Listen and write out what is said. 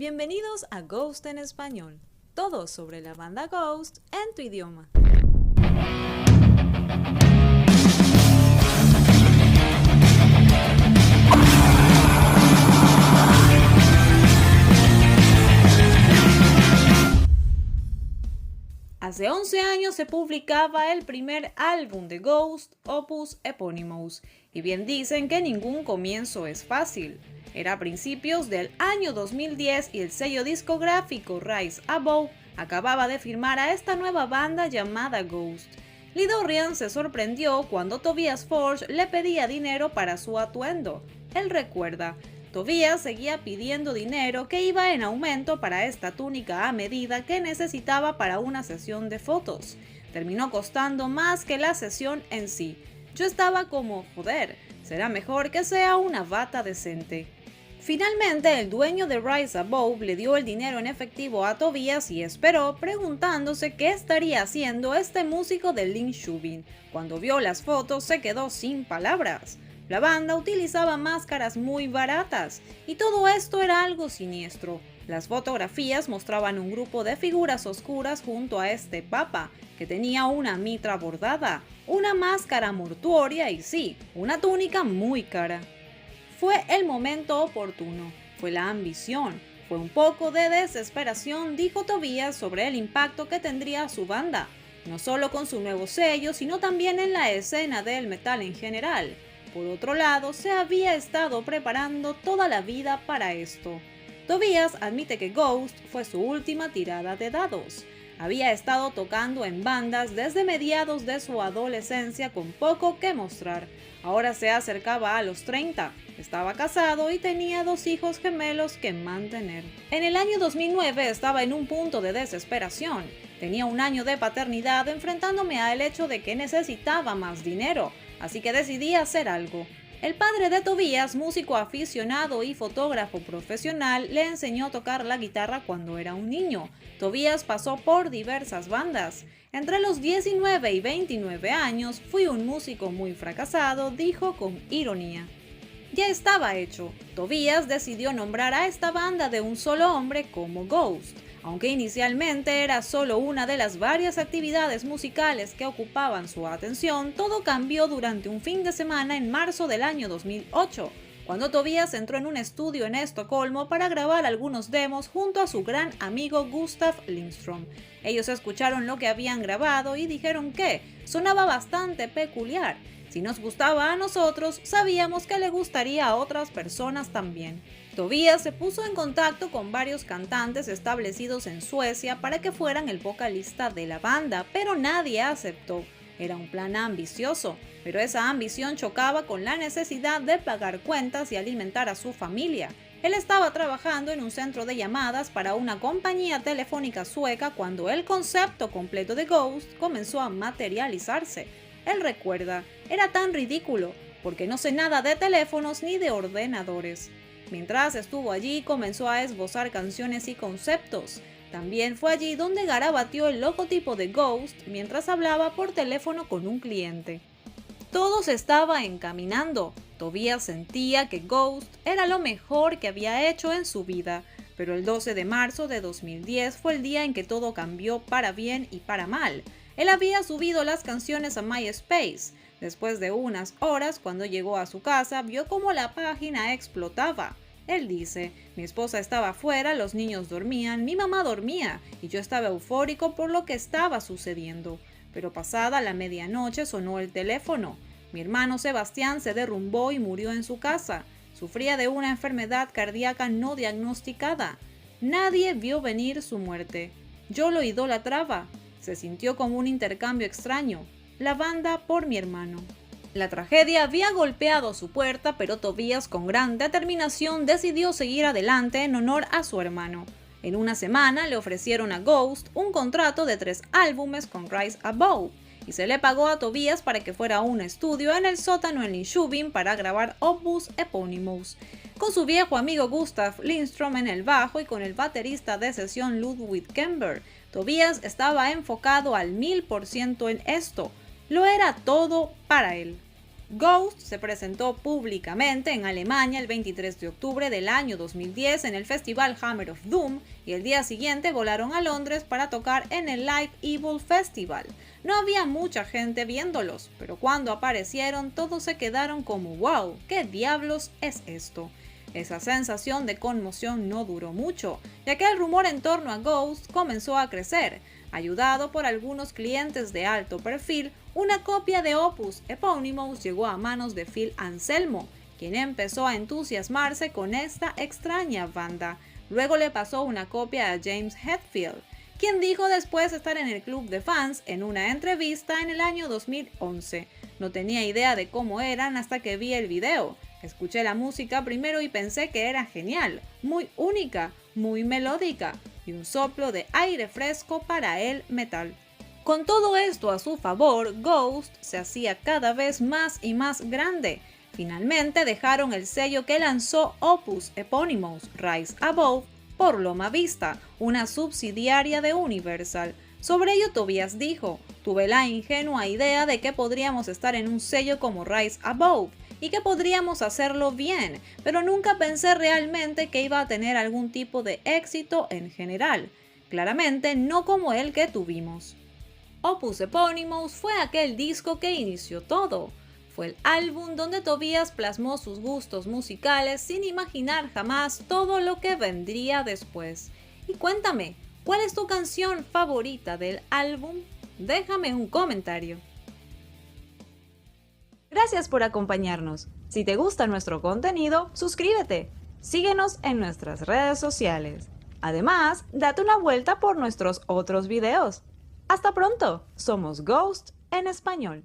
Bienvenidos a Ghost en Español, todo sobre la banda Ghost en tu idioma. Hace 11 años se publicaba el primer álbum de Ghost, Opus Eponymous, y bien dicen que ningún comienzo es fácil. Era a principios del año 2010 y el sello discográfico Rise Above acababa de firmar a esta nueva banda llamada Ghost. Lee Dorrian se sorprendió cuando Tobias Forge le pedía dinero para su atuendo. Él recuerda: Tobias seguía pidiendo dinero que iba en aumento para esta túnica a medida que necesitaba para una sesión de fotos. Terminó costando más que la sesión en sí. Yo estaba como, joder, será mejor que sea una bata decente. Finalmente, el dueño de Rise Above le dio el dinero en efectivo a Tobias y esperó, preguntándose qué estaría haciendo este músico de Linköping. Cuando vio las fotos se quedó sin palabras. La banda utilizaba máscaras muy baratas, y todo esto era algo siniestro. Las fotografías mostraban un grupo de figuras oscuras junto a este papa, que tenía una mitra bordada, una máscara mortuoria y sí, una túnica muy cara. Fue el momento oportuno, fue la ambición, fue un poco de desesperación, dijo Tobias sobre el impacto que tendría su banda, no solo con su nuevo sello, sino también en la escena del metal en general. Por otro lado, se había estado preparando toda la vida para esto. Tobias admite que Ghost fue su última tirada de dados. Había estado tocando en bandas desde mediados de su adolescencia con poco que mostrar. Ahora se acercaba a los 30, estaba casado y tenía 2 hijos gemelos que mantener. En el año 2009 estaba en un punto de desesperación. Tenía un año de paternidad enfrentándome al hecho de que necesitaba más dinero, así que decidí hacer algo. El padre de Tobias, músico aficionado y fotógrafo profesional, le enseñó a tocar la guitarra cuando era un niño. Tobias pasó por diversas bandas. Entre los 19 y 29 años, fui un músico muy fracasado, dijo con ironía. Ya estaba hecho. Tobias decidió nombrar a esta banda de un solo hombre como Ghost. Aunque inicialmente era solo una de las varias actividades musicales que ocupaban su atención, todo cambió durante un fin de semana en marzo del año 2008, cuando Tobias entró en un estudio en Estocolmo para grabar algunos demos junto a su gran amigo Gustav Lindström. Ellos escucharon lo que habían grabado y dijeron que sonaba bastante peculiar. Si nos gustaba a nosotros, sabíamos que le gustaría a otras personas también. Tobias se puso en contacto con varios cantantes establecidos en Suecia para que fueran el vocalista de la banda, pero nadie aceptó. Era un plan ambicioso, pero esa ambición chocaba con la necesidad de pagar cuentas y alimentar a su familia. Él estaba trabajando en un centro de llamadas para una compañía telefónica sueca cuando el concepto completo de Ghost comenzó a materializarse. Él recuerda: era tan ridículo, porque no sé nada de teléfonos ni de ordenadores. Mientras estuvo allí, comenzó a esbozar canciones y conceptos. También fue allí donde garabateó el logotipo de Ghost mientras hablaba por teléfono con un cliente. Todo se estaba encaminando. Tobias sentía que Ghost era lo mejor que había hecho en su vida, pero el 12 de marzo de 2010 fue el día en que todo cambió para bien y para mal. Él había subido las canciones a MySpace. Después de unas horas, cuando llegó a su casa, vio cómo la página explotaba. Él dice: mi esposa estaba afuera, los niños dormían, mi mamá dormía, y yo estaba eufórico por lo que estaba sucediendo. Pero pasada la medianoche sonó el teléfono. Mi hermano Sebastián se derrumbó y murió en su casa. Sufría de una enfermedad cardíaca no diagnosticada. Nadie vio venir su muerte. Yo lo idolatraba. Se sintió como un intercambio extraño. La banda por mi hermano. La tragedia había golpeado su puerta, pero Tobias, con gran determinación, decidió seguir adelante en honor a su hermano. En una semana le ofrecieron a Ghost un contrato de 3 álbumes con Rise Above, y se le pagó a Tobias para que fuera a un estudio en el sótano en Linköping para grabar Opus Eponymous, con su viejo amigo Gustav Lindström en el bajo y con el baterista de sesión Ludwig Kemper. Tobias estaba enfocado al 1000% en esto. Lo era todo para él. Ghost se presentó públicamente en Alemania el 23 de octubre del año 2010 en el festival Hammer of Doom y el día siguiente volaron a Londres para tocar en el Live Evil Festival. No había mucha gente viéndolos, pero cuando aparecieron todos se quedaron como wow, ¿qué diablos es esto? Esa sensación de conmoción no duró mucho, ya que el rumor en torno a Ghost comenzó a crecer. Ayudado por algunos clientes de alto perfil, una copia de Opus Eponymous llegó a manos de Phil Anselmo, quien empezó a entusiasmarse con esta extraña banda. Luego le pasó una copia a James Hetfield, quien dijo después estar en el club de fans en una entrevista en el año 2011. No tenía idea de cómo eran hasta que vi el video. Escuché la música primero y pensé que era genial, muy única, muy melódica y un soplo de aire fresco para el metal. Con todo esto a su favor, Ghost se hacía cada vez más y más grande. Finalmente dejaron el sello que lanzó Opus Eponymous Rise Above por Loma Vista, una subsidiaria de Universal. Sobre ello Tobias dijo: tuve la ingenua idea de que podríamos estar en un sello como Rise Above y que podríamos hacerlo bien, pero nunca pensé realmente que iba a tener algún tipo de éxito en general. Claramente no como el que tuvimos. Opus Eponymous fue aquel disco que inició todo. Fue el álbum donde Tobias plasmó sus gustos musicales sin imaginar jamás todo lo que vendría después. Y cuéntame, ¿cuál es tu canción favorita del álbum? Déjame un comentario. Gracias por acompañarnos. Si te gusta nuestro contenido, suscríbete. Síguenos en nuestras redes sociales. Además, date una vuelta por nuestros otros videos. Hasta pronto. Somos Ghost en español.